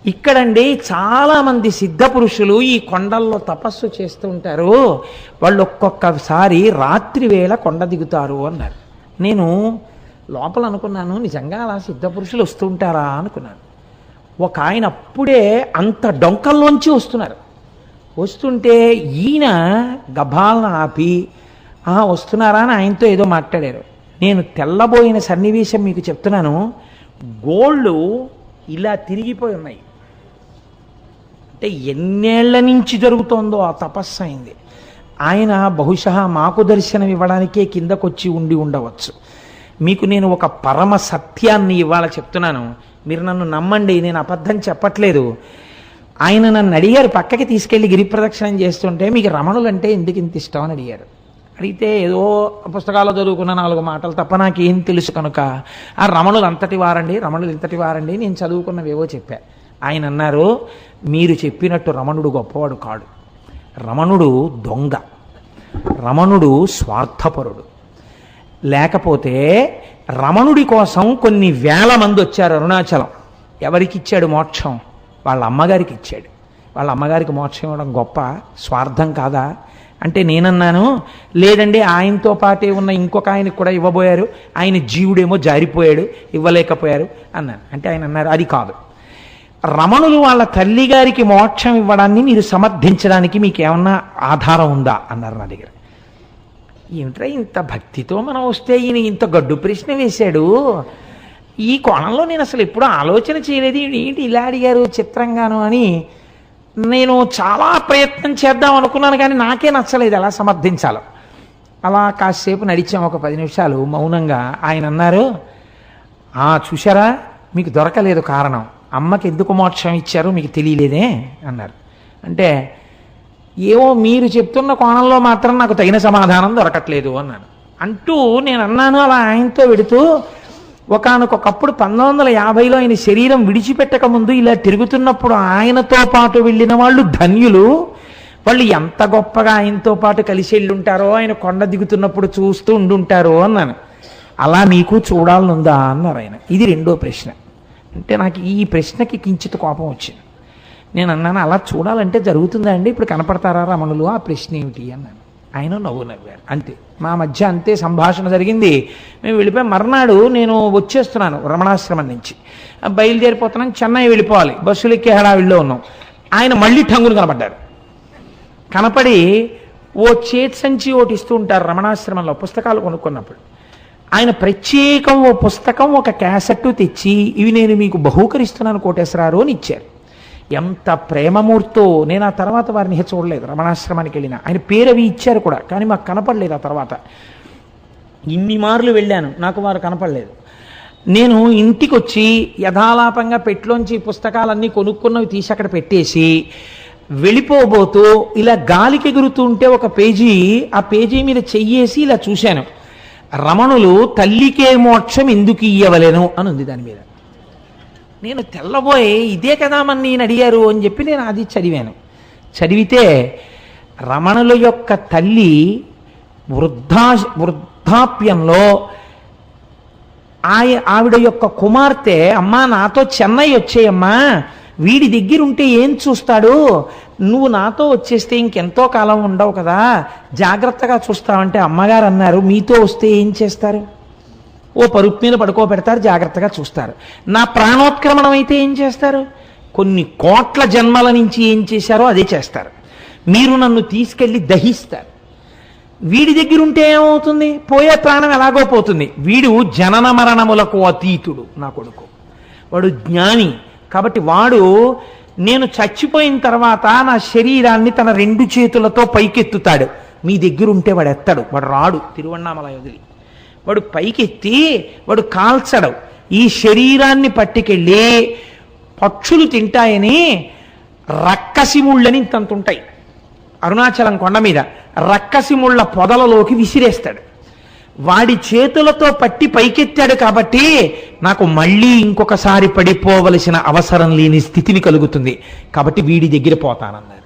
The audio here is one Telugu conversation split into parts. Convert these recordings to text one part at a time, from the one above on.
ఇక్కడండి చాలామంది సిద్ధ పురుషులు ఈ కొండల్లో తపస్సు చేస్తూ ఉంటారు. వాళ్ళు ఒక్కొక్కసారి రాత్రి వేళ కొండ దిగుతారు అన్నారు. నేను లోపల అనుకున్నాను, నిజంగా అలా సిద్ధ పురుషులు వస్తూ ఉంటారా అనుకున్నాను. ఒక ఆయన అప్పుడే అంత డొంకల్లోంచి వస్తున్నారు. వస్తుంటే ఈయన గభాలను ఆపి వస్తున్నారా అని ఆయనతో ఏదో మాట్లాడారు. నేను తెల్లబోయిన సన్నివేశం మీకు చెప్తున్నాను. గోళ్ళు ఇలా తిరిగిపోయి ఉన్నాయి. అంటే ఎన్నేళ్ల నుంచి జరుగుతోందో ఆ తపస్సు అయింది. ఆయన బహుశా మాకు దర్శనం ఇవ్వడానికే కిందకొచ్చి ఉండి ఉండవచ్చు. మీకు నేను ఒక పరమ సత్యాన్ని ఇవాళ చెప్తున్నాను, మీరు నన్ను నమ్మండి, నేను అబద్ధం చెప్పట్లేదు. ఆయన నన్ను అడిగారు, పక్కకి తీసుకెళ్ళి గిరి ప్రదక్షిణం చేస్తుంటే మీకు రమణులు అంటే ఎందుకు ఇంత ఇష్టం అని అడిగారు. అడిగితే ఏదో పుస్తకాల్లో చదువుకున్న 4 మాటలు తప్ప నాకేం తెలుసు కనుక ఆ రమణులు అంతటి వారండి, రమణులు ఇంతటి వారండి, నేను చదువుకున్నవేవో చెప్పా. ఆయన అన్నారు, మీరు చెప్పినట్టు రమణుడు గొప్పవాడు కాడు, రమణుడు దొంగ, రమణుడు స్వార్థపరుడు. లేకపోతే రమణుడి కోసం కొన్ని వేల మంది వచ్చారు అరుణాచలం. ఎవరికి ఇచ్చాడు మోక్షం? వాళ్ళ అమ్మగారికి ఇచ్చాడు. వాళ్ళ అమ్మగారికి మోక్షం ఇవ్వడం గొప్ప, స్వార్థం కాదా అంటే నేనన్నాను, లేదండి ఆయనతో పాటే ఉన్న ఇంకొక ఆయనకు కూడా ఇవ్వబోయారు, ఆయన జీవుడేమో జారిపోయాడు, ఇవ్వలేకపోయారు అన్నాను. అంటే ఆయన అన్నారు, అది కాదు, రమణులు వాళ్ళ తల్లిగారికి మోక్షం ఇవ్వడాన్ని మీరు సమర్థించడానికి మీకు ఏమన్నా ఆధారం ఉందా అన్నారు నా దగ్గర. ఏమిట్రా ఇంత భక్తితో మనం వస్తే ఈయన ఇంత గడ్డు ప్రశ్న వేశాడు, ఈ కోణంలో నేను అసలు ఎప్పుడూ ఆలోచన చేయలేదు, ఏంటి ఇలా అడిగారు చిత్రంగాను అని నేను చాలా ప్రయత్నం చేద్దాం అనుకున్నాను. కానీ నాకే నచ్చలేదు ఎలా సమర్థించాలో. అలా కాసేపు నడిచాం, ఒక 10 నిమిషాలు మౌనంగా. ఆయన అన్నారు, చూశారా మీకు దొరకలేదు కారణం, అమ్మకి ఎందుకు మోక్షం ఇచ్చారో మీకు తెలియలేదే అన్నారు. అంటే ఏవో మీరు చెప్తున్న కోణంలో మాత్రం నాకు తగిన సమాధానం దొరకట్లేదు అన్నాను. అంటూ నేను అన్నాను అలా ఆయనతో వెడుతూ, ఒకానొకప్పుడు 1950లో ఆయన శరీరం విడిచిపెట్టక ముందు ఇలా తిరుగుతున్నప్పుడు ఆయనతో పాటు వెళ్ళిన వాళ్ళు ధన్యులు, వాళ్ళు ఎంత గొప్పగా ఆయనతో పాటు కలిసి వెళ్ళుంటారో, ఆయన కొండ దిగుతున్నప్పుడు చూస్తూ ఉండుంటారో అన్నాను. అలా మీకు చూడాలనుందా అన్నారు ఆయన. ఇది రెండో ప్రశ్న. అంటే నాకు ఈ ప్రశ్నకి కించిత్ కోపం వచ్చింది. నేను అన్నాను, అలా చూడాలంటే జరుగుతుందా అండి, ఇప్పుడు కనపడతారా రమణులు, ఆ ప్రశ్న ఏమిటి అన్నాను. ఆయన నవ్వారు. అంతే, మా మధ్య అంతే సంభాషణ జరిగింది. మేము వెళ్ళిపోయి మర్నాడు నేను వచ్చేస్తున్నాను రమణాశ్రమం నుంచి, బయలుదేరిపోతున్నాను, చెన్నై వెళ్ళిపోవాలి, బస్సులు ఎక్కే హడావిడిలో ఉన్నాం. ఆయన మళ్ళీ ఠంగును కనపడ్డారు. కనపడి ఓ చేతి సంచి ఒకటి ఇస్తూ ఉంటారు రమణాశ్రమంలో పుస్తకాలు కొనుక్కున్నప్పుడు. ఆయన ప్రత్యేకం ఓ పుస్తకం ఒక క్యాసెట్ తెచ్చి, ఇవి నేను మీకు బహూకరిస్తున్నాను కోటేశ్వరారు అని ఇచ్చారు. ఎంత ప్రేమమూర్తో. నేను ఆ తర్వాత వారిని చూడలేదు, రమణాశ్రమానికి వెళ్ళిన ఆయన పేరు అవి ఇచ్చారు కూడా, కానీ మాకు కనపడలేదు. ఆ తర్వాత ఇన్ని మార్లు వెళ్ళాను, నాకు వారు కనపడలేదు. నేను ఇంటికి వచ్చి యథాలాపంగా పెట్లోంచి పుస్తకాలన్నీ కొనుక్కున్నవి తీసి అక్కడ పెట్టేసి వెళ్ళిపోబోతూ ఇలా గాలికి ఎగురుతుంటే ఒక పేజీ, ఆ పేజీ మీద చెయ్యేసి ఇలా చూశాను, రమణులు తల్లికే మోక్షం ఎందుకు ఇయ్యవలెను అని ఉంది దాని మీద. నేను తెల్లబోయి ఇదే కదా మన నేను అడిగారు అని చెప్పి నేను అది చదివాను. చదివితే రమణుల యొక్క తల్లి వృద్ధాప్యంలో ఆవిడ యొక్క కుమార్తె, అమ్మా నాతో చెన్నై వచ్చేయమ్మా, వీడి దగ్గర ఉంటే ఏం చూస్తాడు, నువ్వు నాతో వచ్చేస్తే ఇంకెంతో కాలం ఉండవు కదా, జాగ్రత్తగా చూస్తావంటే అమ్మగారు అన్నారు, మీతో వస్తే ఏం చేస్తారు, ఓ పరుపు మీద పడుకోబెడతారు, జాగ్రత్తగా చూస్తారు. నా ప్రాణోత్క్రమణం అయితే ఏం చేస్తారు, కొన్ని కోట్ల జన్మల నుంచి ఏం చేశారో అదే చేస్తారు. మీరు నన్ను తీసుకెళ్ళి దహిస్తారు. వీడి దగ్గర ఉంటే ఏమవుతుంది, పోయే ప్రాణం ఎలాగో పోతుంది. వీడు జనన మరణములకు అతీతుడు, నా కొడుకు, వాడు జ్ఞాని. కాబట్టి వాడు నేను చచ్చిపోయిన తర్వాత నా శరీరాన్ని తన 2 చేతులతో పైకెత్తుతాడు. మీ దగ్గర ఉంటే వాడు ఎత్తాడు, వాడు రాడు తిరువణ్ణామలై వదిలి, వాడు పైకెత్తి వాడు కాల్చడు. ఈ శరీరాన్ని పట్టుకెళ్ళి పక్షులు తింటాయని రక్కసిముళ్ళని ఇంతంత ఉంటాయి అరుణాచలం కొండ మీద, రక్కసిముళ్ళ పొదలలోకి విసిరేస్తాడు. వాడి చేతులతో పట్టి పైకెత్తాడు కాబట్టి నాకు మళ్ళీ ఇంకొకసారి పడిపోవలసిన అవసరం లేని స్థితిని కలుగుతుంది, కాబట్టి వీడి దగ్గర పోతానన్నారు.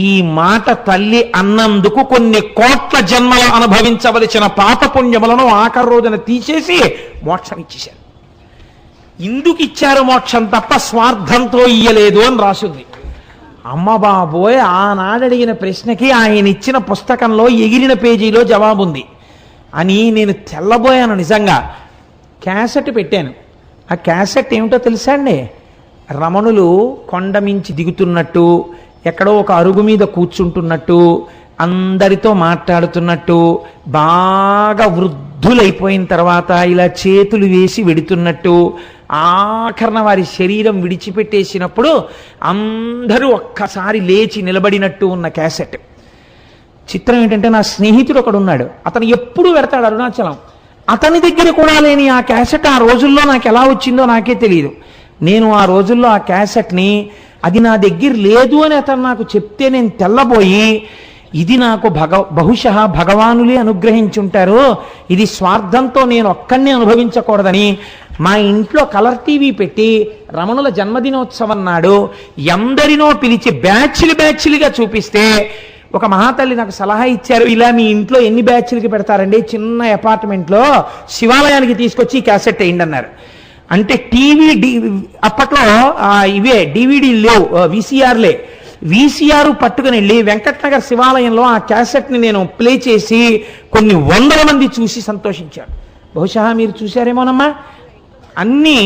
ఈ మాట తల్లి అన్నందుకు కొన్ని కోట్ల జన్మలు అనుభవించవలసిన పాపపుణ్యములను ఆఖరి రోజున తీసేసి మోక్షం ఇచ్చేశారు. ఇందుకు ఇచ్చారు మోక్షం తప్ప స్వార్థంతో ఇయ్యలేదు అని రాసుంది. అమ్మ బాబోయ్, ఆనాడు అడిగిన ప్రశ్నకి ఆయన ఇచ్చిన పుస్తకంలో ఎగిరిన పేజీలో జవాబుంది అని నేను తెల్లబోయాను. నిజంగా క్యాసెట్ పెట్టాను. ఆ క్యాసెట్ ఏమిటో తెలుసా అండి? రమణులు కొండ మించి దిగుతున్నట్టు, ఎక్కడో ఒక అరుగు మీద కూర్చుంటున్నట్టు, అందరితో మాట్లాడుతున్నట్టు, బాగా వృద్ధులైపోయిన తర్వాత ఇలా చేతులు వేసి వెడుతున్నట్టు, ఆఖరణ వారి శరీరం విడిచిపెట్టేసినప్పుడు అందరూ ఒక్కసారి లేచి నిలబడినట్టు ఉన్న క్యాసెట్. చిత్రం ఏంటంటే, నా స్నేహితుడు ఒకడు ఉన్నాడు, అతను ఎప్పుడు పెడతాడు అరుణాచలం. అతని దగ్గర కూడా లేని ఆ క్యాసెట్ ఆ రోజుల్లో నాకు ఎలా వచ్చిందో నాకే తెలియదు. నేను ఆ రోజుల్లో ఆ క్యాసెట్ని, అది నా దగ్గర లేదు అని అతను నాకు చెప్తే నేను తెల్లబోయి, ఇది నాకు బహుశः భగవానులే అనుగ్రహించుంటారు, ఇది స్వార్థంతో నేను ఒక్కడిని అనుభవించకూడదని మా ఇంట్లో కలర్ టీవీ పెట్టి రమణుల జన్మదినోత్సవం నాడు ఎందరినో పిలిచి బ్యాచ్లుగా చూపిస్తే ఒక మహాతల్లి నాకు సలహా ఇచ్చారు, ఇలా మీ ఇంట్లో ఎన్ని బ్యాచ్లకి పెడతారండి, చిన్న అపార్ట్మెంట్లో శివాలయానికి తీసుకొచ్చి ఈ క్యాసెట్ వేయండి అన్నారు. అంటే అప్పట్లో ఇవే డివిడీలు లేవు, వీసీఆర్లే. వీసీఆర్ పట్టుకుని వెళ్ళి వెంకటనగర్ శివాలయంలో ఆ క్యాసెట్ని నేను ప్లే చేసి కొన్ని వందల మంది చూసి సంతోషించారు. బహుశా మీరు చూశారేమోనమ్మా. అన్నీ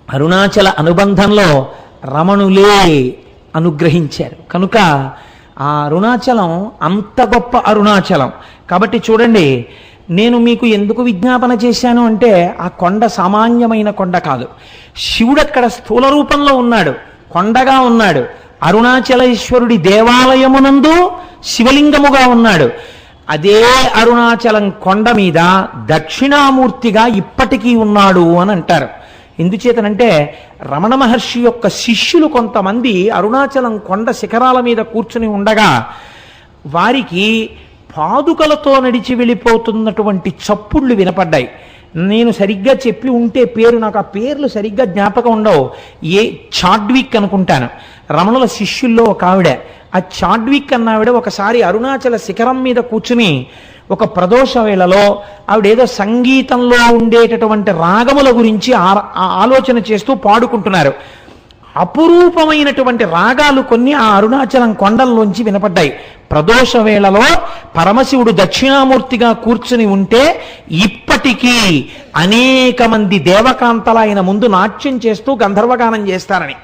అరుణాచల అనుబంధంలో రమణులే అనుగ్రహించారు కనుక ఆ అరుణాచలం అంత గొప్ప అరుణాచలం. కాబట్టి చూడండి, నేను మీకు ఎందుకు విజ్ఞాపన చేశాను అంటే, ఆ కొండ సామాన్యమైన కొండ కాదు. శివుడు అక్కడ స్థూల రూపంలో ఉన్నాడు, కొండగా ఉన్నాడు. అరుణాచలేశ్వరుడి దేవాలయమునందు శివలింగముగా ఉన్నాడు. అదే అరుణాచలం కొండ మీద దక్షిణామూర్తిగా ఇప్పటికీ ఉన్నాడు అని అంటారు. ఎందుచేతనంటే, రమణ మహర్షి యొక్క శిష్యులు కొంతమంది అరుణాచలం కొండ శిఖరాల మీద కూర్చుని ఉండగా వారికి పాదుకలతో నడిచి వెళ్ళిపోతున్నటువంటి చప్పుళ్ళు వినపడ్డాయి. నేను సరిగ్గా చెప్పి ఉంటే పేరు, నాకు ఆ పేర్లు సరిగ్గా జ్ఞాపకం ఉండవు. చాడ్విక్ అనుకుంటాను, రమణుల శిష్యుల్లో ఒక ఆవిడ. ఆ చాడ్విక్ అన్న ఆవిడ ఒకసారి అరుణాచల శిఖరం మీద కూర్చుని ఒక ప్రదోష వేళలో ఆవిడేదో సంగీతంలో ఉండేటటువంటి రాగముల గురించి ఆలోచన చేస్తూ పాడుకుంటున్నారు. అపురూపమైనటువంటి రాగాలు కొన్ని ఆ అరుణాచలం కొండల్లోంచి వినపడ్డాయి. ప్రదోష వేళలో పరమశివుడు దక్షిణామూర్తిగా కూర్చుని ఉంటే ఇప్పటికీ అనేక మంది దేవకాంతల ఆయన ముందు నాట్యం చేస్తూ గంధర్వగానం చేస్తారని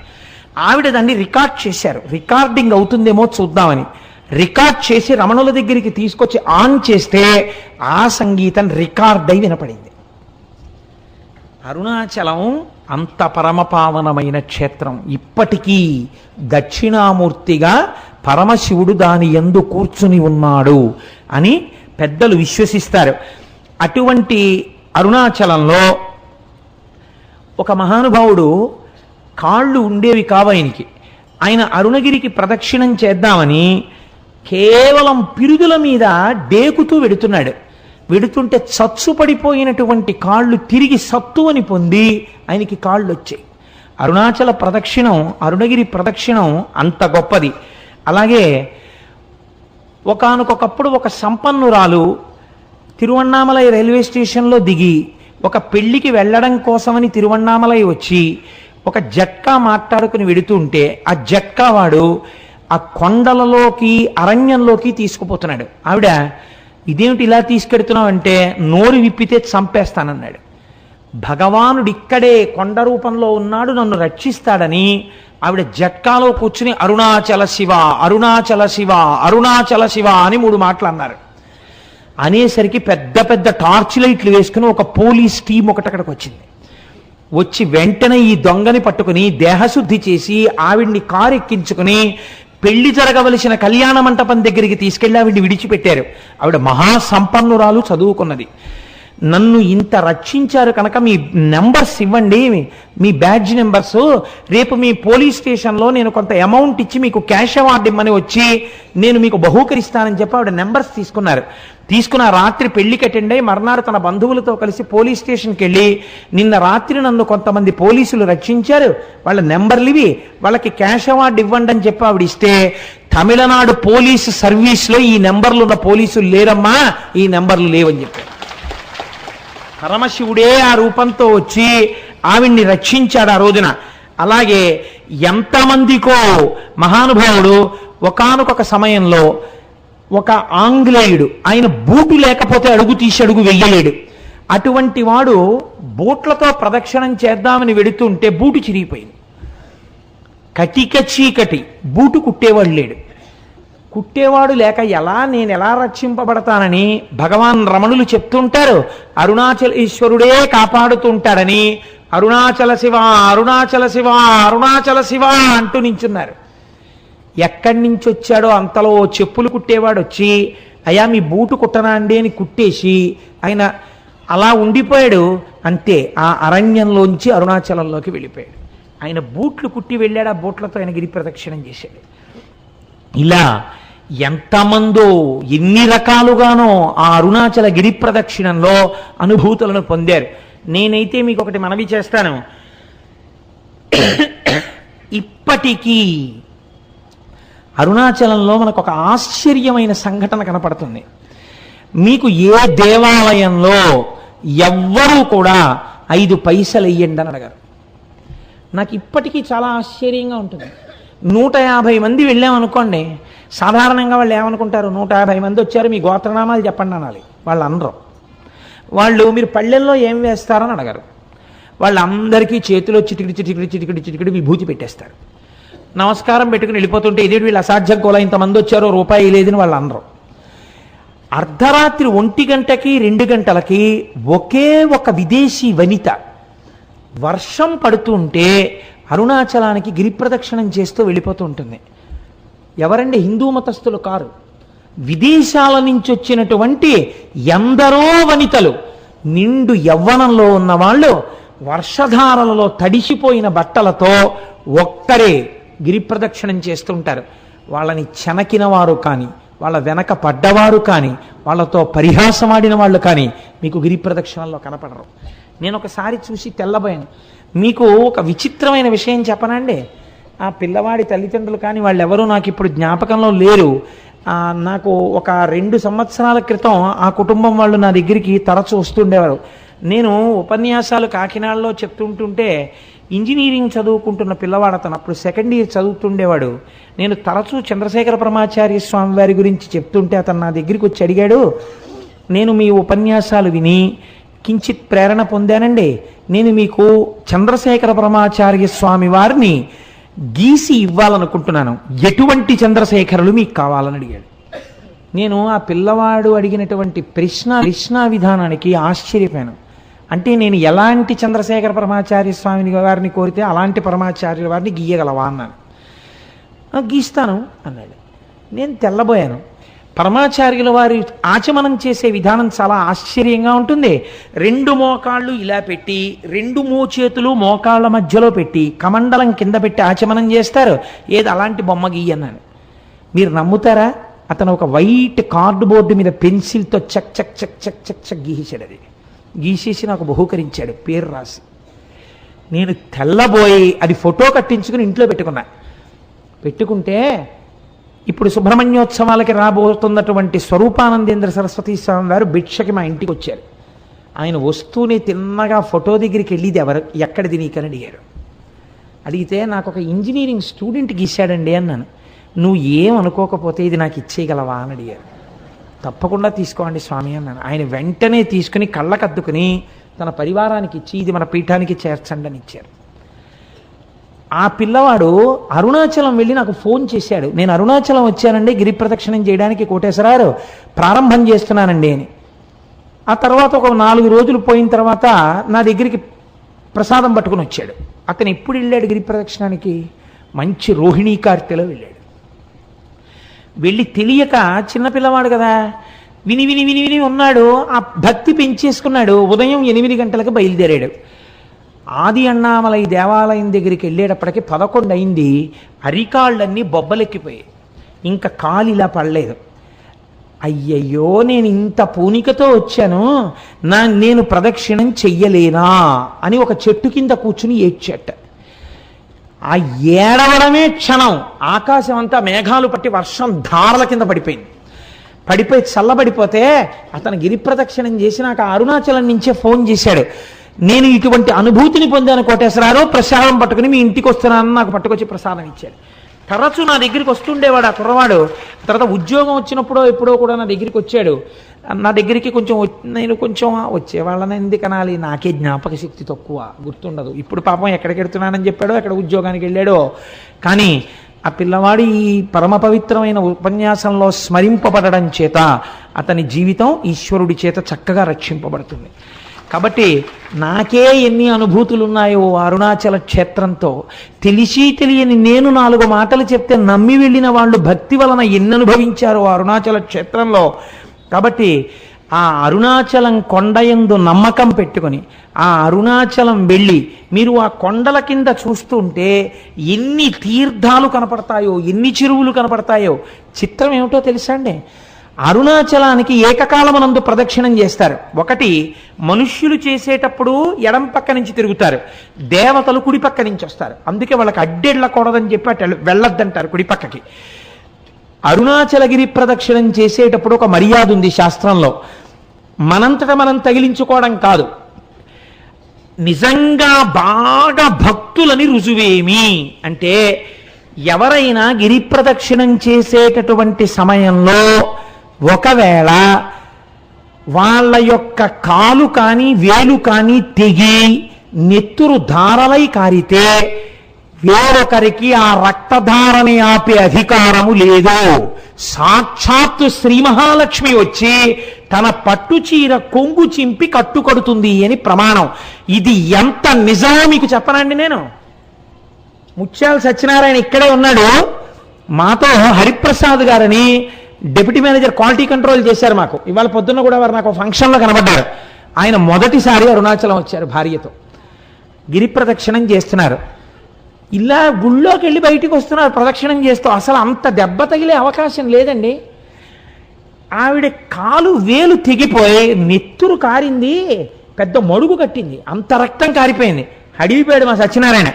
ఆవిడ దాన్ని రికార్డ్ చేశారు. రికార్డింగ్ అవుతుందేమో చూద్దామని రికార్డ్ చేసి రమణుల దగ్గరికి తీసుకొచ్చి ఆన్ చేస్తే ఆ సంగీతం రికార్డ్ అయి వినపడింది. అరుణాచలం అంత పరమపావనమైన క్షేత్రం. ఇప్పటికీ దక్షిణామూర్తిగా పరమశివుడు దాని యందు కూర్చుని ఉన్నాడు అని పెద్దలు విశ్వసిస్తారు. అటువంటి అరుణాచలంలో ఒక మహానుభావుడు, కాళ్ళు ఉండేవి కావు ఆయనకి, ఆయన అరుణగిరికి ప్రదక్షిణం చేద్దామని కేవలం పిరుదుల మీద డేకుతూ వెడుతున్నాడు. వెడుతుంటే చచ్చు పడిపోయినటువంటి కాళ్ళు తిరిగి సత్తువని పొంది ఆయనకి కాళ్ళు వచ్చాయి. అరుణాచల ప్రదక్షిణం, అరుణగిరి ప్రదక్షిణం అంత గొప్పది. అలాగే ఒకానొకప్పుడు ఒక సంపన్నురాలు తిరువణ్ణామలై రైల్వే స్టేషన్లో దిగి ఒక పెళ్లికి వెళ్ళడం కోసమని తిరువణ్ణామలై వచ్చి ఒక జట్కా మాట్లాడుకుని వెడుతుంటే ఆ జట్కా వాడు ఆ కొండలలోకి అరణ్యంలోకి తీసుకుపోతున్నాడు. ఆవిడ, ఇదేమిటి ఇలా తీసుకెడుతున్నావు అంటే, నోరు విప్పితే చంపేస్తానన్నాడు. భగవానుడు ఇక్కడే కొండ రూపంలో ఉన్నాడు, నన్ను రక్షిస్తాడని ఆవిడ జట్కాలో కూర్చుని అరుణాచల శివ, అరుణాచల శివ, అరుణాచల శివ అని 3 మాటలు అన్నారు. అనేసరికి పెద్ద పెద్ద టార్చ్ లైట్లు వేసుకుని ఒక పోలీస్ టీం ఒకటి అక్కడికి వచ్చింది. వచ్చి వెంటనే ఈ దొంగని పట్టుకుని దేహశుద్ధి చేసి ఆవిడ్ని కారు ఎక్కించుకుని పెళ్లి జరగవలసిన కళ్యాణ మంటపం దగ్గరికి తీసుకెళ్లి ఆవిడ్ని విడిచిపెట్టారు. ఆవిడ మహాసంపన్నురాలు, చదువుకున్నది. నన్ను ఇంత రక్షించారు కనుక మీ నెంబర్స్ ఇవ్వండి, మీ బ్యాడ్జ్ నెంబర్స్, రేపు మీ పోలీస్ స్టేషన్లో నేను కొంత అమౌంట్ ఇచ్చి మీకు క్యాష్ అవార్డు ఇమ్మని వచ్చి నేను మీకు బహూకరిస్తానని చెప్పి ఆవిడ నెంబర్స్ తీసుకున్నారు. తీసుకున్న రాత్రి పెళ్లికి అటెండ్ అయ్యి మర్నాడు తన బంధువులతో కలిసి పోలీస్ స్టేషన్కి వెళ్ళి, నిన్న రాత్రి నన్ను కొంతమంది పోలీసులు రక్షించారు, వాళ్ళ నెంబర్లు ఇవి, వాళ్ళకి క్యాష్ అవార్డు ఇవ్వండి అని చెప్పి ఆవిడ ఇస్తే, తమిళనాడు పోలీసు సర్వీస్లో ఈ నెంబర్లు ఉన్న పోలీసులు లేరమ్మా, ఈ నెంబర్లు లేవని చెప్పారు. పరమశివుడే ఆ రూపంతో వచ్చి ఆవిడ్ని రక్షించాడు ఆ రోజున. అలాగే ఎంతమందికో మహానుభావుడు ఒకానొక సమయంలో ఒక ఆంగ్లేయుడు, ఆయన బూటు లేకపోతే అడుగు తీసి అడుగు వెయ్యలేడు. అటువంటి వాడు బూట్లతో ప్రదక్షిణం చేద్దామని వెడుతుంటే బూటు చిరిగిపోయింది. కటిక చీకటి, బూటు కుట్టేవాడు లేడు. కుట్టేవాడు లేక నేను ఎలా రక్షింపబడతానని భగవాన్ రమణులు చెప్తుంటారు. అరుణాచలేశ్వరుడే కాపాడుతుంటాడని అరుణాచల శివ అరుణాచల శివ అరుణాచల శివ అంటూ నించున్నారు. ఎక్కడి నుంచి వచ్చాడో అంతలో చెప్పులు కుట్టేవాడు వచ్చి, అయ్యా మీ బూటు కుట్టనా అండి అని కుట్టేసి ఆయన అలా ఉండిపోయాడు. అంతే, ఆ అరణ్యంలోంచి అరుణాచలంలోకి వెళ్ళిపోయాడు. ఆయన బూట్లు కుట్టి వెళ్ళాడు, ఆ బూట్లతో ఆయన గిరి ప్రదక్షిణం చేశాడు. ఇలా ఎంతమందో ఎన్ని రకాలుగానో ఆ అరుణాచల గిరి ప్రదక్షిణంలో అనుభూతులను పొందారు. నేనైతే మీకు ఒకటి మనవి చేస్తాను. ఇప్పటికీ అరుణాచలంలో మనకు ఒక ఆశ్చర్యమైన సంఘటన కనపడుతుంది. మీకు ఏ దేవాలయంలో ఎవ్వరూ కూడా 5 పైసలు ఇయ్యండి అని అడగారు. నాకు ఇప్పటికీ చాలా ఆశ్చర్యంగా ఉంటుంది. 150 మంది వెళ్ళామనుకోండి, సాధారణంగా వాళ్ళు ఏమనుకుంటారు, 150 మంది వచ్చారు మీ గోత్రనామాలు చెప్పండి అనాలి. వాళ్ళు అనరు. వాళ్ళు మీరు పళ్ళెల్లో ఏం వేస్తారని అడగరు. వాళ్ళందరికీ చేతిలో చిటికిడి చిటికిడి చిటికిడి చిటికిడి విభూతి పెట్టేస్తారు. నమస్కారం పెట్టుకుని వెళ్ళిపోతుంటే ఇదేంటి వీళ్ళు అసాధ్యం కోలా ఇంతమంది వచ్చారో రూపాయి లేదని వాళ్ళు అనరు. అర్ధరాత్రి 1 గంటకి 2 గంటలకి ఒకే ఒక విదేశీ వనిత వర్షం పడుతుంటే అరుణాచలానికి గిరి ప్రదక్షిణం చేస్తూ వెళ్ళిపోతూ ఉంటుంది. ఎవరండి? హిందూ మతస్థులు కారు, విదేశాల నుంచి వచ్చినటువంటి ఎందరో వనితలు, నిండు యవ్వనంలో ఉన్న వాళ్ళు వర్షధారలలో తడిసిపోయిన బట్టలతో ఒక్కరే గిరి ప్రదక్షిణం చేస్తుంటారు. వాళ్ళని చెనకిన వారు కానీ, వాళ్ళ వెనక పడ్డవారు కానీ, వాళ్ళతో పరిహాసమాడిన వాళ్ళు కానీ మీకు గిరి ప్రదక్షిణంలో కనపడరు. నేను ఒకసారి చూసి తెల్లబోయాను. మీకు ఒక విచిత్రమైన విషయం చెప్పనండి. ఆ పిల్లవాడి తల్లిదండ్రులు కానీ వాళ్ళెవరూ నాకు ఇప్పుడు జ్ఞాపకంలో లేరు. నాకు ఒక 2 సంవత్సరాల క్రితం ఆ కుటుంబం వాళ్ళు నా దగ్గరికి తరచూ వస్తుండేవారు. నేను ఉపన్యాసాలు కాకినాడలో చెప్తుంటుంటే ఇంజనీరింగ్ చదువుకుంటున్న పిల్లవాడు అతను, అప్పుడు 2nd ఇయర్ చదువుతుండేవాడు. నేను తరచూ చంద్రశేఖర పరమాచార్య స్వామి వారి గురించి చెప్తుంటే అతను నా దగ్గరికి వచ్చి అడిగాడు, నేను మీ ఉపన్యాసాలు విని కించిత్ ప్రేరణ పొందానండి, నేను మీకు చంద్రశేఖర పరమాచార్య స్వామి వారిని గీసి ఇవ్వాలనుకుంటున్నాను, ఎటువంటి చంద్రశేఖరులు మీకు కావాలని అడిగాడు. నేను ఆ పిల్లవాడు అడిగినటువంటి ప్రశ్న విధానానికి ఆశ్చర్యపోయాను. అంటే నేను ఎలాంటి చంద్రశేఖర పరమాచార్య స్వామిని వారిని కోరితే అలాంటి పరమాచార్యుల వారిని గీయగలవా అన్నాను. గీస్తాను అన్నాడు. నేను తెల్లబోయాను. పరమాచార్యుల వారి ఆచమనం చేసే విధానం చాలా ఆశ్చర్యంగా ఉంటుంది. 2 మోకాళ్ళు ఇలా పెట్టి 2 మోచేతులు మోకాళ్ళ మధ్యలో పెట్టి కమండలం కింద పెట్టి ఆచమనం చేస్తారు. ఏది అలాంటి బొమ్మ గీయన్నాను. మీరు నమ్ముతారా? అతను ఒక వైట్ కార్డుబోర్డు మీద పెన్సిల్తో చక్ చక్ చక్ చక్ చక్ చక్ గీసాడు. అది గీసేసి నాకు బహూకరించాడు, పేరు రాసి. నేను తెల్లబోయి అది ఫోటో కట్టించుకుని ఇంట్లో పెట్టుకుంటే ఇప్పుడు సుబ్రహ్మణ్యోత్సవాలకి రాబోతున్నటువంటి స్వరూపానందేంద్ర సరస్వతి స్వామి వారు భిక్షకి మా ఇంటికి వచ్చారు. ఆయన వస్తూనే తిన్నగా ఫోటో దగ్గరికి వెళ్ళిది ఎక్కడిది నీకని అడిగారు. అడిగితే నాకు ఒక ఇంజనీరింగ్ స్టూడెంట్ గీశాడండి అన్నాను. నువ్వు ఏమనుకోకపోతే ఇది నాకు ఇచ్చేయగలవా అని అడిగారు. తప్పకుండా తీసుకోండి స్వామి అన్నాను. ఆయన వెంటనే తీసుకుని కళ్ళకద్దుకుని తన పరివారానికి ఇచ్చి ఇది మన పీఠానికి చేర్చండి అని ఇచ్చారు. ఆ పిల్లవాడు అరుణాచలం వెళ్ళి నాకు ఫోన్ చేశాడు, నేను అరుణాచలం వచ్చానండి గిరి ప్రదక్షిణం చేయడానికి కోటేశ్వరారు, ప్రారంభం చేస్తున్నానండి అని. ఆ తర్వాత ఒక 4 రోజులు పోయిన తర్వాత నా దగ్గరికి ప్రసాదం పట్టుకుని వచ్చాడు. అతను ఎప్పుడు వెళ్ళాడు గిరి ప్రదక్షిణానికి? మంచి రోహిణీ కార్తెలో వెళ్ళాడు. వెళ్ళి తెలియక చిన్నపిల్లవాడు కదా, విని విని విని విని ఉన్నాడు. ఆ భక్తి పెంచేసుకున్నాడు. ఉదయం 8 గంటలకు బయలుదేరాడు. ఆది అన్నామలై దేవాలయం దగ్గరికి వెళ్ళేటప్పటికి 11 అయింది. అరికాళ్ళన్నీ బొబ్బలెక్కిపోయాయి, ఇంకా కాలు ఇలా పడలేదు. అయ్యయ్యో, నేను ఇంత పూనికతో వచ్చాను, నేను ప్రదక్షిణం చెయ్యలేనా అని ఒక చెట్టు కింద కూర్చుని ఏడ్చేట. ఆ ఏడవడమే క్షణం ఆకాశం అంతా మేఘాలు పట్టి వర్షం ధారల కింద పడిపోయి చల్లబడిపోతే అతను గిరి ప్రదక్షిణం చేసి నాకు అరుణాచలం నుంచే ఫోన్ చేశాడు. నేను ఇటువంటి అనుభూతిని పొందాను కోటేశ్వరరావు, ప్రసాదం పట్టుకుని మీ ఇంటికి వస్తున్నానని నాకు పట్టుకొచ్చి ప్రసాదం ఇచ్చాడు. తరచూ నా దగ్గరికి వస్తుండేవాడు ఆ కుర్రవాడు. తర్వాత ఉద్యోగం వచ్చినప్పుడో ఎప్పుడో కూడా నా దగ్గరికి వచ్చాడు. నా దగ్గరికి నేను కొంచెం వచ్చేవాళ్ళని ఎందుకు అనాలి, నాకే జ్ఞాపక శక్తి తక్కువ, గుర్తుండదు. ఇప్పుడు పాపం ఎక్కడికి వెళ్తున్నానని చెప్పాడో, ఎక్కడ ఉద్యోగానికి వెళ్ళాడో. కానీ ఆ పిల్లవాడు ఈ పరమ పవిత్రమైన ఉపన్యాసంలో స్మరింపబడడం చేత అతని జీవితం ఈశ్వరుడి చేత చక్కగా రక్షింపబడుతుంది. కాబట్టి నాకే ఎన్ని అనుభూతులు ఉన్నాయో అరుణాచల క్షేత్రంతో, తెలిసి తెలియని నేను 4 మాటలు చెప్తే నమ్మి వెళ్ళిన వాళ్ళు భక్తి వలన ఎన్ని అనుభవించారో అరుణాచల క్షేత్రంలో. కాబట్టి ఆ అరుణాచలం కొండయందు నమ్మకం పెట్టుకొని ఆ అరుణాచలం వెళ్ళి మీరు ఆ కొండల కింద చూస్తుంటే ఎన్ని తీర్థాలు కనపడతాయో, ఎన్ని చెరువులు కనపడతాయో. చిత్రం ఏమిటో తెలుసా అండి, అరుణాచలానికి ఏకకాలమునందు ప్రదక్షిణం చేస్తారు. ఒకటి మనుష్యులు చేసేటప్పుడు ఎడం పక్క నుంచి తిరుగుతారు, దేవతలు కుడి పక్క నుంచి వస్తారు. అందుకే వాళ్ళకి అడ్డెళ్ళకూడదని చెప్పి అటు వెళ్ళొద్దంటారు కుడి పక్కకి. అరుణాచలగిరి ప్రదక్షిణం చేసేటప్పుడు ఒక మర్యాద ఉంది శాస్త్రంలో. మనంతట మనం తగిలించుకోవడం కాదు, నిజంగా బాగా భక్తులని రుజువేమి అంటే, ఎవరైనా గిరి ప్రదక్షిణం చేసేటటువంటి సమయంలో ఒకవేళ వాళ్ళ యొక్క కాలు కానీ వేలు కానీ తెగి నెత్తురు ధారలై కారితే వేరొకరికి ఆ రక్తధారని ఆపే అధికారము లేదు. సాక్షాత్తు శ్రీ మహాలక్ష్మి వచ్చి తన పట్టుచీర కొంగు చింపి కట్టుకడుతుంది అని ప్రమాణం. ఇది ఎంత నిజమో మీకు చెప్పనండి. నేను ముత్యాల సత్యనారాయణ ఇక్కడే ఉన్నాడు, మాతో హరిప్రసాద్ గారని డిప్యూటీ మేనేజర్ క్వాలిటీ కంట్రోల్ చేశారు మాకు. ఇవాళ పొద్దున్న కూడా వారు నాకు ఫంక్షన్లో కనబడ్డారు. ఆయన మొదటిసారి అరుణాచలం వచ్చారు భార్యతో, గిరి ప్రదక్షిణం చేస్తున్నారు. ఇలా గుళ్ళోకి వెళ్ళి బయటికి వస్తున్నారు ప్రదక్షిణం చేస్తూ. అసలు అంత దెబ్బ తగిలే అవకాశం లేదండి. ఆవిడ కాలు వేలు తెగిపోయి నెత్తురు కారింది, పెద్ద మడుగు కట్టింది, అంత రక్తం కారిపోయింది. అడిగిపోయాడు మా సత్యనారాయణ.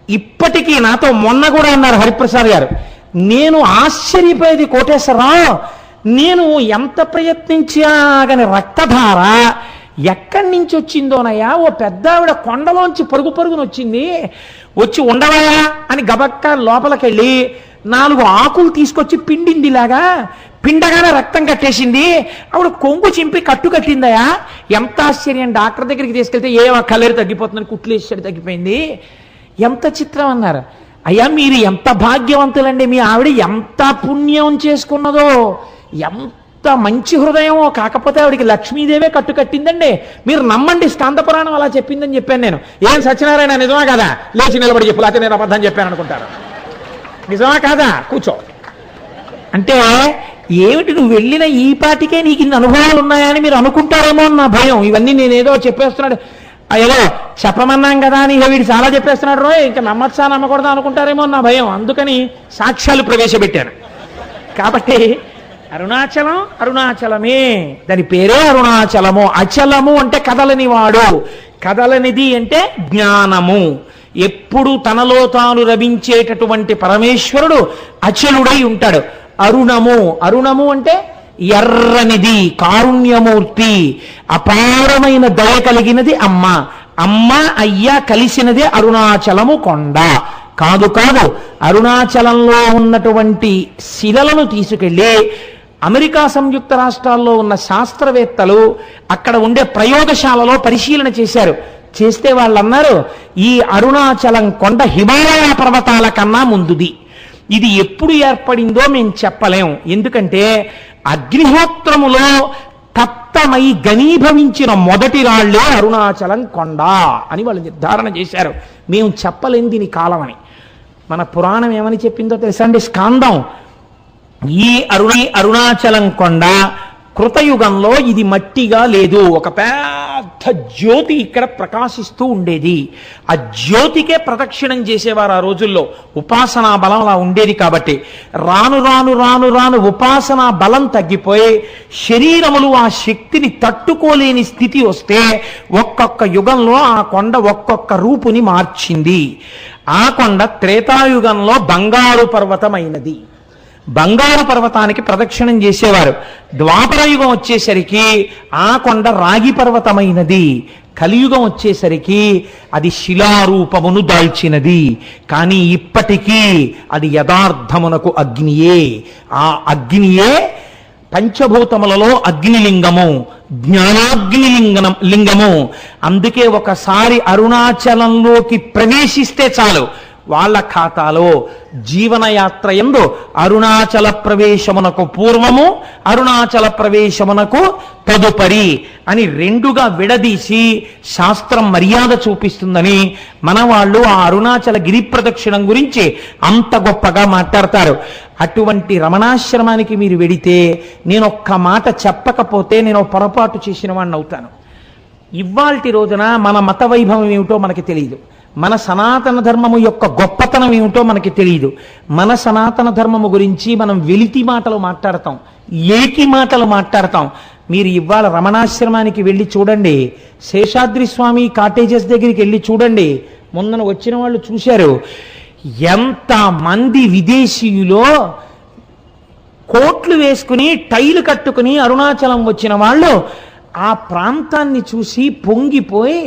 ఇప్పటికీ నాతో మొన్న కూడా అన్నారు హరిప్రసాద్ గారు, నేను ఆశ్చర్యపోయేది కోటేశ్వరరావు, నేను ఎంత ప్రయత్నించా కానీ రక్తధార ఎక్కడి నుంచి వచ్చిందోనయ్యా. ఓ పెద్ద ఆవిడ కొండలోంచి పరుగు పరుగున వచ్చింది, వచ్చి ఉండవయా అని గబక్క లోపలికెళ్ళి 4 ఆకులు తీసుకొచ్చి పిండిందిలాగా, పిండగానే రక్తం కట్టేసింది. ఆవిడ కొంగు చింపి కట్టు కట్టిందయా. ఎంత ఆశ్చర్యం. డాక్టర్ దగ్గరికి తీసుకెళ్తే కలేరు తగ్గిపోతుందని కుట్లేసాడు, తగ్గిపోయింది. ఎంత చిత్రం అన్నారు. అయ్యా మీరు ఎంత భాగ్యవంతులండి, మీ ఆవిడ ఎంత పుణ్యం చేసుకున్నదో, ఎంత మంచి హృదయమో. కాకపోతే ఆవిడికి లక్ష్మీదేవే కట్టు కట్టిందండి. మీరు నమ్మండి, స్కాంద పురాణం అలా చెప్పిందని చెప్పాను నేను. ఏం సత్యనారాయణ నిజమా కదా? లేచి నిలబడి చెప్పు, లేకపోతే నేను అబద్ధం చెప్పాను అనుకుంటారు. నిజమా కాదా? కూర్చో అంటే ఏమిటి, నువ్వు వెళ్ళిన ఈ పాటికే నీకు ఇన్ని అనుభవాలు ఉన్నాయని మీరు అనుకుంటారేమో అని నా భయం. ఇవన్నీ నేనేదో చెప్పేస్తున్నాడు, ఏదో చెప్పమన్నాం కదా అని వీడు చాలా చెప్పేస్తున్నాడు రో, ఇంకా నమ్మచ్చా నమ్మకూడదా అనుకుంటారేమో నా భయం. అందుకని సాక్ష్యాలు ప్రవేశపెట్టాను. కాబట్టి అరుణాచలం అరుణాచలమే, దాని పేరే అరుణాచలము. అచలము అంటే కదలని వాడు, కదలనిది అంటే జ్ఞానము. ఎప్పుడు తనలో తాను రమించేటటువంటి పరమేశ్వరుడు అచలుడై ఉంటాడు. అరుణము, అరుణము అంటే ఎర్రనిది, కారుణ్యమూర్తి, అపారమైన దయ కలిగినది అమ్మ. అమ్మ అయ్య కలిసినదే అరుణాచలము కొండ. కాదు కాదు, అరుణాచలంలో ఉన్నటువంటి శిలలను తీసుకెళ్ళి అమెరికా సంయుక్త రాష్ట్రాల్లో ఉన్న శాస్త్రవేత్తలు అక్కడ ఉండే ప్రయోగశాలలో పరిశీలన చేశారు. చేస్తే వాళ్ళు అన్నారు, ఈ అరుణాచలం కొండ హిమాలయ పర్వతాల కన్నా ముందుది. ఇది ఎప్పుడు ఏర్పడిందో మేము చెప్పలేం. ఎందుకంటే అగ్నిహోత్రములో తప్తమై ఘనీభవించిన మొదటి రాళ్లే అరుణాచలం కొండ అని వాళ్ళు నిర్ధారణ చేశారు. మేము చెప్పలేం దీని కాలం అని. మన పురాణం ఏమని చెప్పిందో తెలుసా అండి? స్కాందం, ఈ అరుణాచలం కొండ కృతయుగంలో ఇది మట్టిగా లేదు, ఒక పెద్ద జ్యోతి ఇక్కడ ప్రకాశిస్తూ ఉండేది. ఆ జ్యోతికే ప్రదక్షిణం చేసేవారు ఆ రోజుల్లో. ఉపాసనా బలం అలా ఉండేది. కాబట్టి రాను రాను రాను రాను ఉపాసనా బలం తగ్గిపోయి శరీరములు ఆ శక్తిని తట్టుకోలేని స్థితి వస్తే ఒక్కొక్క యుగంలో ఆ కొండ ఒక్కొక్క రూపుని మార్చింది. ఆ కొండ త్రేతాయుగంలో బంగారు పర్వతమైనది. బంగారు పర్వతానికి ప్రదక్షిణం చేసేవారు. ద్వాపరయుగం వచ్చేసరికి ఆ కొండ రాగి పర్వతమైనది. కలియుగం వచ్చేసరికి అది శిలారూపమును దాల్చినది. కానీ ఇప్పటికీ అది యథార్థమునకు అగ్నియే. ఆ అగ్నియే పంచభూతములలో అగ్నిలింగము, లింగము. అందుకే ఒకసారి అరుణాచలంలోకి ప్రవేశిస్తే చాలు, వాళ్ళ ఖాతాలో జీవనయాత్ర యందు అరుణాచల ప్రవేశమునకు పూర్వము, అరుణాచల ప్రవేశమునకు తదుపరి అని రెండుగా విడదీసి శాస్త్రం మర్యాద చూపిస్తుందని మన వాళ్ళు ఆ అరుణాచల గిరి ప్రదక్షిణం గురించి అంత గొప్పగా మాట్లాడతారు. అటువంటి రమణాశ్రమానికి మీరు వెడితే నేను ఒక్క మాట చెప్పకపోతే నేను పొరపాటు చేసిన వాడిని అవుతాను. ఇవాల్టి రోజున మన మత వైభవం ఏమిటో మనకి తెలియదు, మన సనాతన ధర్మము యొక్క గొప్పతనం ఏమిటో మనకి తెలియదు. మన సనాతన ధర్మము గురించి మనం వెలితి మాటలు మాట్లాడతాం, ఏకి మాటలు మాట్లాడతాం. మీరు ఇవాళ రమణాశ్రమానికి వెళ్ళి చూడండి, శేషాద్రి స్వామి కాటేజెస్ దగ్గరికి వెళ్ళి చూడండి. మొన్న వచ్చిన వాళ్ళు చూశారు, ఎంతమంది విదేశీయులో కోట్లు వేసుకుని టైలు కట్టుకుని అరుణాచలం వచ్చిన వాళ్ళు ఆ ప్రాంతాన్ని చూసి పొంగిపోయి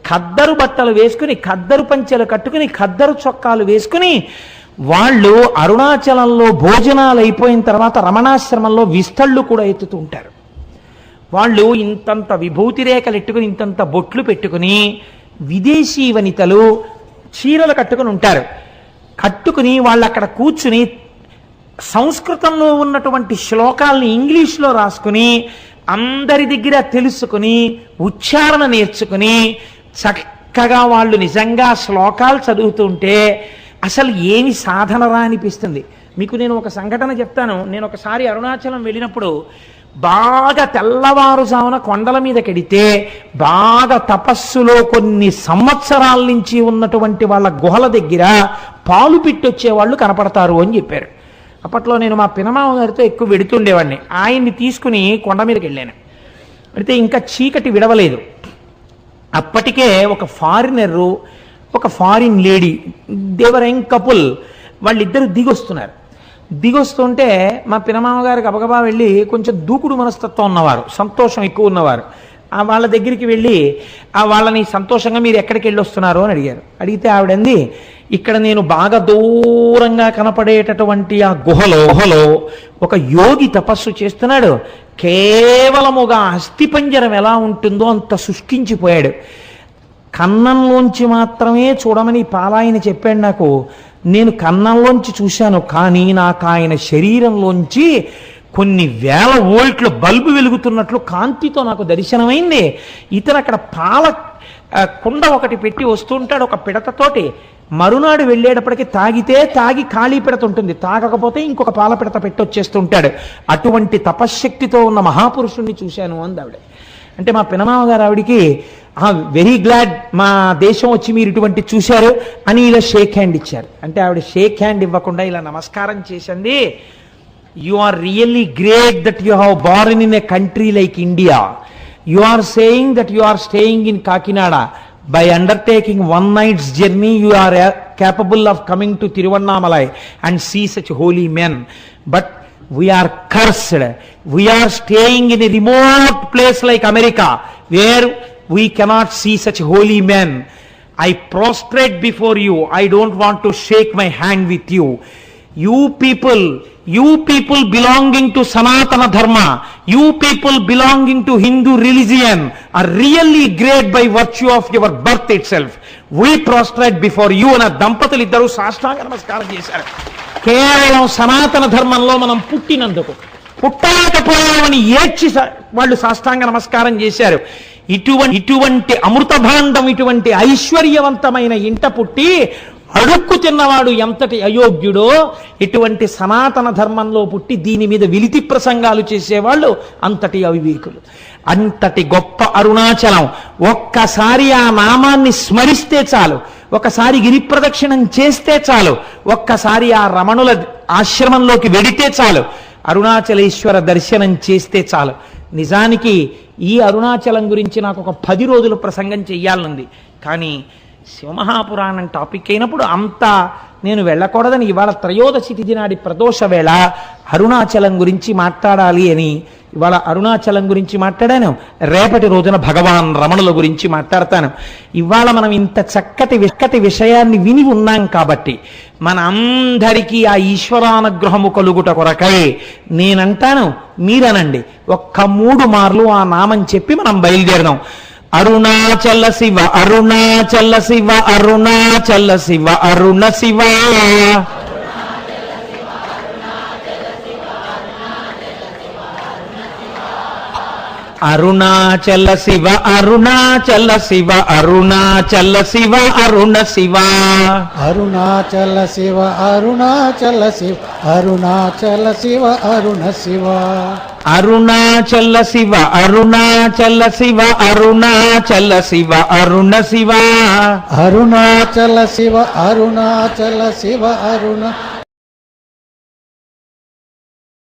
ఖద్దరు బట్టలు వేసుకుని, ఖద్దరు పంచెలు కట్టుకుని, ఖద్దరు చొక్కాలు వేసుకుని వాళ్ళు అరుణాచలంలో భోజనాలు అయిపోయిన తర్వాత రమణాశ్రమంలో విస్తళ్ళు కూడా ఎత్తుతూ ఉంటారు. వాళ్ళు ఇంతంత విభూతి రేఖలు ఎట్టుకుని, ఇంతంత బొట్లు పెట్టుకుని, విదేశీ వనితలు చీరలు కట్టుకుని ఉంటారు. కట్టుకుని వాళ్ళు అక్కడ కూర్చుని సంస్కృతంలో ఉన్నటువంటి శ్లోకాలని ఇంగ్లీష్లో రాసుకుని, అందరి దగ్గర తెలుసుకుని, ఉచ్చారణ నేర్చుకుని చక్కగా వాళ్ళు నిజంగా శ్లోకాలు చదువుతుంటే అసలు ఏమి సాధనరా అనిపిస్తుంది. మీకు నేను ఒక సంఘటన చెప్తాను. నేను ఒకసారి అరుణాచలం వెళ్ళినప్పుడు బాగా తెల్లవారుజామున కొండల మీదకెడితే బాగా తపస్సులో కొన్ని సంవత్సరాల నుంచి ఉన్నటువంటి వాళ్ళ గుహల దగ్గర పాలు పిట్టొచ్చే వాళ్ళు కనపడతారు అని చెప్పారు. అప్పట్లో నేను మా పినమామ గారితో ఎక్కువ వెడుతుండేవాడిని. ఆయన్ని తీసుకుని కొండ మీదకి వెళ్ళాను. అయితే ఇంకా చీకటి విడవలేదు. అప్పటికే ఒక ఫారినరు, ఒక ఫారిన్ లేడీ, దేవర్ యంగ్ కపుల్, వాళ్ళిద్దరూ దిగొస్తున్నారు. దిగొస్తుంటే మా పినమామ గారు గబగబా వెళ్ళి, కొంచెం దూకుడు మనస్తత్వం ఉన్నవారు, సంతోషం ఎక్కువ ఉన్నవారు, వాళ్ళ దగ్గరికి వెళ్ళి వాళ్ళని సంతోషంగా మీరు ఎక్కడికి వెళ్ళి వస్తున్నారు అని అడిగారు. అడిగితే ఆవిడంది, ఇక్కడ నేను బాగా దూరంగా కనపడేటటువంటి ఆ గుహలో ఒక యోగి తపస్సు చేస్తున్నాడు. కేవలముగా అస్థిపంజరం ఎలా ఉంటుందో అంత శుష్కించిపోయాడు. కన్నంలోంచి మాత్రమే చూడమని పాలాయన చెప్పాడు నాకు. నేను కన్నంలోంచి చూశాను, కానీ నాకు ఆయన శరీరంలోంచి కొన్ని వేల వోల్ట్ల బల్బు వెలుగుతున్నట్లు కాంతితో నాకు దర్శనమైంది. ఇతను అక్కడ పాల కుండ ఒకటి పెట్టి వస్తుంటాడు ఒక పిడతతోటి. మరునాడు వెళ్ళేటప్పటికి తాగి ఖాళీ పిడత ఉంటుంది, తాగకపోతే ఇంకొక పాల పిడత పెట్టి వచ్చేస్తుంటాడు. అటువంటి తపశ్శక్తితో ఉన్న మహాపురుషుణ్ణి చూశాను అంది ఆవిడ. అంటే మా పినమామ గారు ఆవిడికి వెరీ గ్లాడ్ మా దేశం వచ్చి మీరు ఇటువంటి చూశారు అని ఇలా షేక్ హ్యాండ్ ఇచ్చారు. అంటే ఆవిడ షేక్ హ్యాండ్ ఇవ్వకుండా ఇలా నమస్కారం చేసింది. You are really great that you have born in a country like India. You are saying that you are staying in Kakinada. By undertaking one night's journey, you are capable of coming to Tiruvannamalai and see such holy men. But we are cursed. We are staying in a remote place like America, where we cannot see such holy men. I prostrate before you. I don't want to shake my hand with you. You people belonging to Sanatana Dharma, you people belonging to Hindu religion are really great by virtue of your birth itself. We prostrate before you. And దంపతులు ఇద్దరు సాష్టాంగ నమస్కారం చేశారు. కేవలం సనాతన ధర్మంలో మనం పుట్టినందుకు, పుట్టలేకపోయామని ఏడ్చి వాళ్ళు సాష్టాంగ నమస్కారం చేశారు. ఇటువంటి అమృత భాండం, ఇటువంటి ఐశ్వర్యవంతమైన ఇంట పుట్టి అడుక్కు తిన్నవాడు ఎంతటి అయోగ్యుడో, ఇటువంటి సనాతన ధర్మంలో పుట్టి దీని మీద విలితి ప్రసంగాలు చేసేవాళ్ళు అంతటి అవివేకులు. అంతటి గొప్ప అరుణాచలం. ఒక్కసారి ఆ నామాన్ని స్మరిస్తే చాలు, ఒకసారి గిరి ప్రదక్షిణం చేస్తే చాలు, ఒక్కసారి ఆ రమణుల ఆశ్రమంలోకి వెడితే చాలు, అరుణాచలేశ్వర దర్శనం చేస్తే చాలు. నిజానికి ఈ అరుణాచలం గురించి నాకు ఒక 10 రోజుల ప్రసంగం చెయ్యాలనుంది. కానీ శివమహాపురాణం టాపిక్ అయినప్పుడు అంత నేను వెళ్ళకూడదని ఇవాళ త్రయోదశి తిథి నాడి ప్రదోష వేళ అరుణాచలం గురించి మాట్లాడాలి అని ఇవాళ అరుణాచలం గురించి మాట్లాడాను. రేపటి రోజున భగవాన్ రమణుల గురించి మాట్లాడతాను. ఇవాళ మనం ఇంత చక్కటి విషయాన్ని విని ఉన్నాం కాబట్టి మన అందరికీ ఆ ఈశ్వరానుగ్రహము కలుగుట కొరకై నేనంటాను, మీరనండి. ఒక్క 3 మార్లు ఆ నామం చెప్పి మనం బయలుదేరదాం. అరుణాచల శివ అరుణాచల శివ అరుణాచల శివ అరుణ శివ అరుణాచల శివ అరుణాచల శివ అరుణాచల శివ అరుణ శివ అరుణాచల శివ అరుణాచల శివ అరుణాచల శివ అరుణ శివ అరుణాచల శివ అరుణాచల శివ అరుణాచల శివ అరుణ శివ అరుణాచల శివ అరుణాచల శివ అరుణ